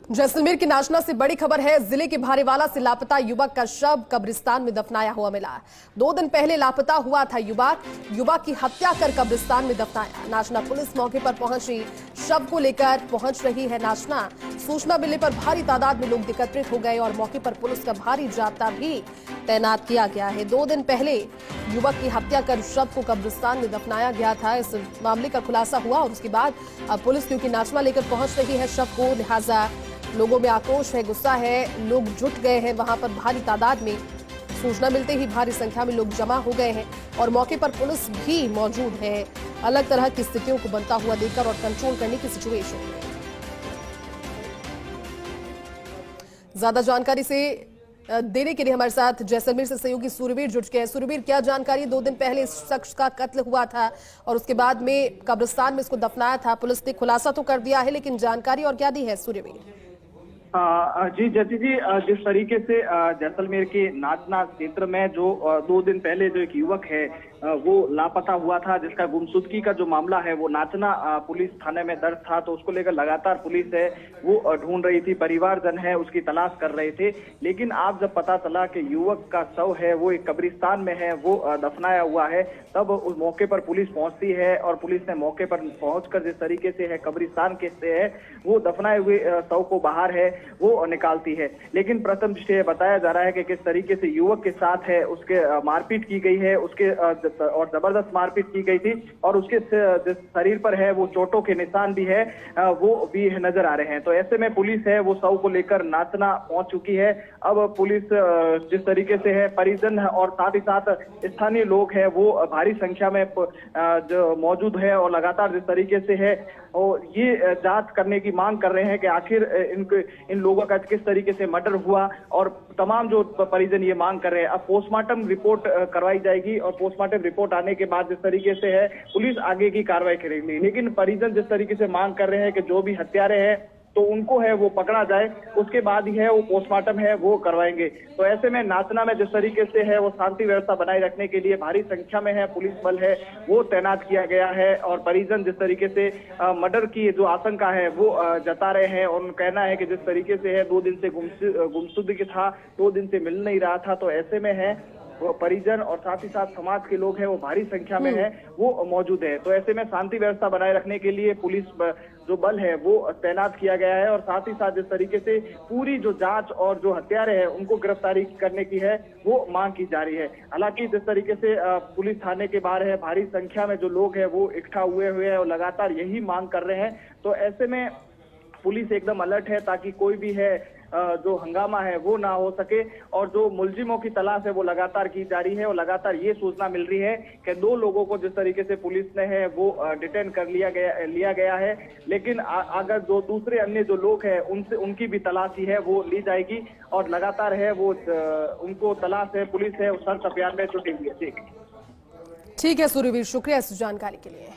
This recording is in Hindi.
जैसलमेर के नाचना से बड़ी खबर है। जिले के भारेवाला से लापता युवक का शव कब्रिस्तान में दफनाया हुआ मिला। 2 दिन पहले लापता हुआ था युवक की हत्या कर कब्रिस्तान में दफनाया। नाचना पुलिस मौके पर पहुंची, शव को लेकर पहुंच रही है नाचना। सूचना मिलने पर भारी तादाद में लोग एकत्रित हो गए और मौके पर पुलिस का भारी जाब्ता भी तैनात किया गया है। 2 दिन पहले युवक की हत्या कर शव को कब्रिस्तान में दफनाया गया था। इस मामले का खुलासा हुआ और उसके बाद अब पुलिस क्योंकि नाचना लेकर पहुंच रही है शव को, लिहाजा लोगों में आक्रोश है, गुस्सा है, लोग जुट गए हैं वहां पर भारी तादाद में। सूचना मिलते ही भारी संख्या में लोग जमा हो गए हैं और मौके पर पुलिस भी मौजूद है, अलग तरह की स्थितियों को बनता हुआ देखकर और कंट्रोल करने की सिचुएशन में। ज्यादा जानकारी से देने के लिए हमारे साथ जैसलमेर से सहयोगी सूर्यवीर जुट गए हैं। सूर्यवीर, क्या जानकारी? 2 दिन पहले इस शख्स का कत्ल हुआ था और उसके बाद में कब्रिस्तान में इसको दफनाया था। पुलिस ने खुलासा तो कर दिया है, लेकिन जानकारी और क्या दी है सूर्यवीर? जी जति जी, जिस तरीके से जैसलमेर के नाचना क्षेत्र में जो 2 दिन पहले जो एक युवक है वो लापता हुआ था, जिसका गुमशुदगी का जो मामला है वो नाचना पुलिस थाने में दर्ज था, तो उसको लेकर लगातार पुलिस है वो ढूंढ रही थी, परिवारजन है उसकी तलाश कर रहे थे। लेकिन आज जब पता चला कि युवक का शव है वो एक कब्रिस्तान में है, वो दफनाया हुआ है, तब उस मौके पर पुलिस पहुंचती है और पुलिस ने मौके पर पहुंचकर जिस तरीके से है कब्रिस्तान के से है वो दफनाए हुए शव को बाहर है वो निकालती है। लेकिन प्रथम दृष्टया बताया जा रहा है कि किस तरीके से युवक के साथ है उसके मारपीट की गई है, उसके और जबरदस्त मारपीट की गई थी और उसके जिस शरीर पर है वो चोटों के निशान भी है वो भी नजर आ रहे हैं। तो ऐसे में पुलिस है वो शव को लेकर नाचना पहुंच चुकी है। अब पुलिस जिस तरीके से है परिजन और साथ ही साथ स्थानीय लोग हैं वो भारी संख्या में जो मौजूद है और लगातार जिस तरीके से है और ये जांच करने की मांग कर रहे हैं कि आखिर इन लोगों का किस तरीके से मर्डर हुआ, और तमाम जो परिजन ये मांग कर रहे हैं। अब पोस्टमार्टम रिपोर्ट करवाई जाएगी और पोस्टमार्टम रिपोर्ट आने के बाद जिस तरीके से है पुलिस आगे की कार्रवाई करेगी। लेकिन परिजन जिस तरीके से मांग कर रहे हैं कि जो भी हत्यारे हैं तो उनको है वो पकड़ा जाए, उसके बाद ही है वो पोस्टमार्टम है वो करवाएंगे। तो ऐसे में नाचना में जिस तरीके से है वो शांति व्यवस्था बनाए रखने के लिए भारी संख्या में है पुलिस बल है वो तैनात किया गया है और परिजन जिस तरीके से मर्डर की जो आशंका है वो जता रहे हैं और उनका कहना है कि जिस तरीके से है 2 दिन से गुमशुदगी था, 2 दिन से मिल नहीं रहा था, तो ऐसे में है वो परिजन और साथ ही साथ समाज के लोग हैं वो भारी संख्या में है वो मौजूद है। तो ऐसे में शांति व्यवस्था बनाए रखने के लिए पुलिस जो बल है वो तैनात किया गया है और साथ ही साथ जिस तरीके से पूरी जो जांच और जो हत्यारे हैं उनको गिरफ्तारी करने की है वो मांग की जा रही है। हालांकि जिस तरीके से पुलिस थाने के बाहर है भारी संख्या में जो लोग हैं वो इकट्ठा हुए हैं और लगातार यही मांग कर रहे हैं। तो ऐसे में पुलिस एकदम अलर्ट है ताकि कोई भी है जो हंगामा है वो ना हो सके और जो मुलजिमों की तलाश है वो लगातार की जा रही है और लगातार ये सूचना मिल रही है कि 2 लोगों को जिस तरीके से पुलिस ने है वो डिटेन कर लिया गया है। लेकिन अगर जो दूसरे अन्य जो लोग हैं उनसे उनकी भी तलाशी है वो ली जाएगी और लगातार है वो उनको तलाश है पुलिस है सर्च अभियान में जुटी हुई है। ठीक है सूर्यवीर, शुक्रिया इस जानकारी के लिए।